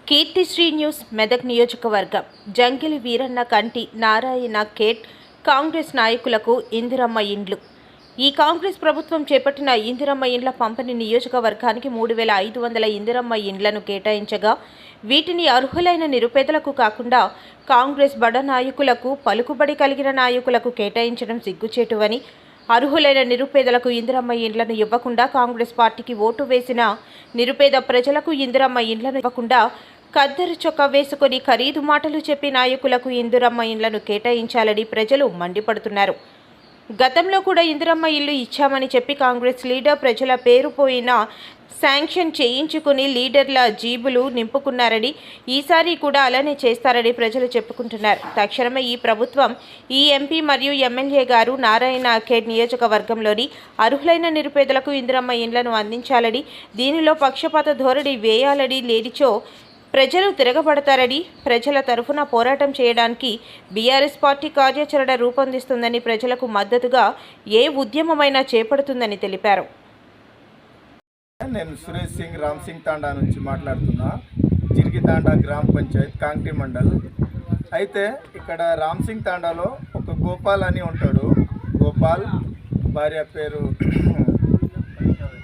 Keerthisri news Medak నియోజకవర్గం జంగిలి వీరన్న కంటి నారాయణ ఖేడ్ కాంగ్రెస్ నాయకులకు ఇందిరమ్మ ఇండ్లు. ఈ కాంగ్రెస్ ప్రభుత్వం చేపట్టిన ఇందిరమ్మ ఇండ్ల పంపిణీ నియోజకవర్గానికి 3500 ఇందిరమ్మ ఇండ్లను కేటాయించగా వీటిని అర్హులైన నిరుపేదలకు కాకుండా కాంగ్రెస్ బడ నాయకులకు, పలుకుబడి కలిగిన నాయకులకు కేటాయించడం సిగ్గుచేటువని, అర్హులైన నిరుపేదలకు ఇందిరమ్మ ఇండ్లను ఇవ్వకుండా కాంగ్రెస్ పార్టీకి ఓటు వేసిన నిరుపేద ప్రజలకు ఇందిరమ్మ ఇండ్లను ఇవ్వకుండా కద్దరు చొక్కా వేసుకొని ఖరీదు మాటలు చెప్పి నాయకులకు ఇందిరమ్మ ఇండ్లను కేటాయించాలని ప్రజలు మండిపడుతున్నారు. గతంలో కూడా ఇందిరమ్మ ఇల్లు ఇచ్చామని చెప్పి కాంగ్రెస్ లీడర్ ప్రజల పేరు పోయిన శాంక్షన్ చేయించుకుని లీడర్ల జీబులు నింపుకున్నారని, ఈసారి కూడా అలానే చేస్తారని ప్రజలు చెప్పుకుంటున్నారు. తక్షణమే ఈ ప్రభుత్వం, ఈ ఎంపీ మరియు ఎమ్మెల్యే గారు నారాయణ ఖేడ్ నియోజకవర్గంలోని అర్హులైన నిరుపేదలకు ఇందిరమ్మ ఇండ్లను అందించాలని, దీనిలో పక్షపాత ధోరణి వేయాలని, లేనిచో ప్రజలు తిరగబడతారని, ప్రజల తరఫున పోరాటం చేయడానికి బీఆర్ఎస్ పార్టీ కార్యాచరణ రూపొందిస్తుందని, ప్రజలకు మద్దతుగా ఏ ఉద్యమమైనా చేపడుతుందని తెలిపారు. నేను సురేష్ సింగ్ రామ్ సింగ్ తాండా నుంచి మాట్లాడుతున్నా. జిర్గితాండా గ్రామ పంచాయత్ కాంగ్రీ మండల్. అయితే ఇక్కడ రామ్ సింగ్ తాండాలో ఒక గోపాల్ అని ఉంటాడు. గోపాల్ భార్య పేరు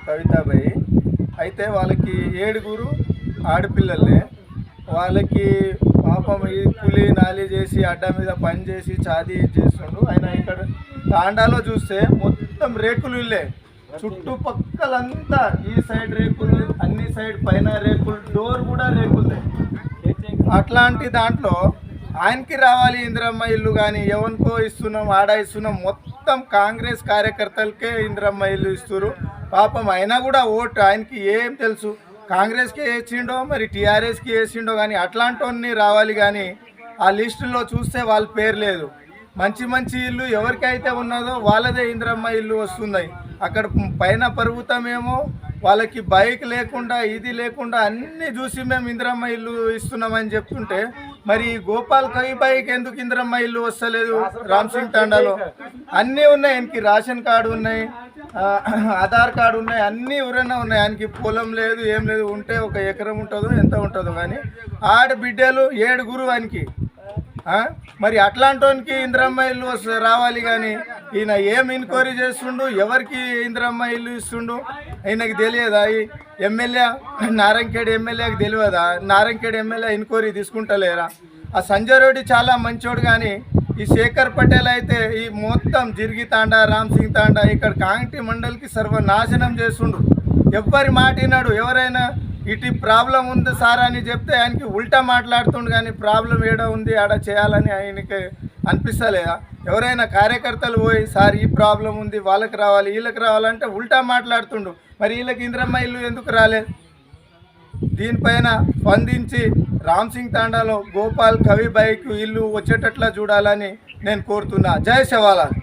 కవితాబాయి. అయితే వాళ్ళకి 7 ఆడపిల్లలే. వాళ్ళకి పాపం ఈ కూలి నాలి చేసి అడ్డా మీద పని చేసి చాదీ చేస్తుండు. ఆయన ఇక్కడ తాండాలో చూస్తే మొత్తం రేకులు ఇల్లే, చుట్టుపక్కలంతా ఈ సైడ్ రేకులు, అన్ని సైడ్ పైన రేకులు, డోర్ కూడా రేకులే. అట్లాంటి దాంట్లో ఆయనకి రావాలి ఇందిరమ్మ ఇల్లు, కానీ ఎవరికో ఇస్తున్నాం, ఆడ ఇస్తున్నాం. మొత్తం కాంగ్రెస్ కార్యకర్తలకే ఇందిరమ్మ ఇల్లు ఇస్తారు. పాపం అయినా కూడా ఓటు ఆయనకి ఏం తెలుసు, కాంగ్రెస్కి వేసిండో మరి టీఆర్ఎస్కి వేసిండో, కానీ అట్లాంటి రావాలి. కానీ ఆ లిస్టులో చూస్తే వాళ్ళ పేరు లేదు. మంచి మంచి ఇల్లు ఎవరికైతే ఉన్నదో వాళ్ళదే ఇందిరమ్మ ఇల్లు వస్తుంది. అక్కడ పైన పర్వతమేమో వాళ్ళకి బైక్ లేకుండా, ఇది లేకుండా అన్నీ చూసి మేము ఇందిరమ్మ ఇల్లు ఇస్తున్నామని చెప్తుంటే, మరి గోపాల్ కవి బైక్ ఎందుకు ఇందిరమ్మ ఇల్లు వస్తలేదు? రామ్ సింగ్ తాండాలో అన్నీ ఉన్నాయి. ఆయనకి రేషన్ కార్డు ఉన్నాయి, ఆధార్ కార్డు ఉన్నాయి, అన్నీ ఎవరైనా ఉన్నాయి. ఆయనకి పొలం లేదు, ఏం లేదు. ఉంటే 1 ఎకరం ఉంటుందో ఎంత ఉంటుందో, కానీ ఆడబిడ్డలు 7 ఆయనకి. మరి అట్లాంటి ఇందిరమ్మ ఇల్లు రావాలి. కానీ ఈయన ఏం ఎంక్వైరీ చేస్తుండు, ఎవరికి ఇందిరమ్మ ఇల్లు ఇస్తుండు ఆయనకి తెలియదా? ఈ ఎమ్మెల్యే నారాయణఖేడ్ ఎమ్మెల్యేకి తెలియదా? నారాయణఖేడ్ ఎమ్మెల్యే ఎంక్వైరీ తీసుకుంటలేరా? ఆ సంజయ్ రెడ్డి చాలా మంచోడు, కానీ ఈ శేఖర్ పటేల్ అయితే ఈ మొత్తం జిర్గితాండా, రామ్ సింగ్ తాండా, ఇక్కడ కాంగ్రెస్ మండలికి సర్వనాశనం చేస్తుండు. ఎవ్వరి మాట విన్నాడు. ఎవరైనా ఇటు ప్రాబ్లం ఉంది సార్ అని చెప్తే ఆయనకి ఉల్టా మాట్లాడుతుండు, కానీ ప్రాబ్లం ఏడ ఉంది ఆడ చేయాలని ఆయనకి అనిపిస్తలేదా? ఎవరైనా కార్యకర్తలు పోయి సార్ ఈ ప్రాబ్లం ఉంది, వాళ్ళకి రావాలి, వీళ్ళకి రావాలంటే ఉల్టా మాట్లాడుతుండు. మరి వీళ్ళకి ఇందిరమ్మ ఇల్లు ఎందుకు రాలేదు? దీనిపైన స్పందించి రామ్ సింగ్ తాండాలో గోపాల్ కవి బైక్ ఇల్లు వచ్చేటట్లా చూడాలని నేను కోరుతున్నా. జై శివాలాల్.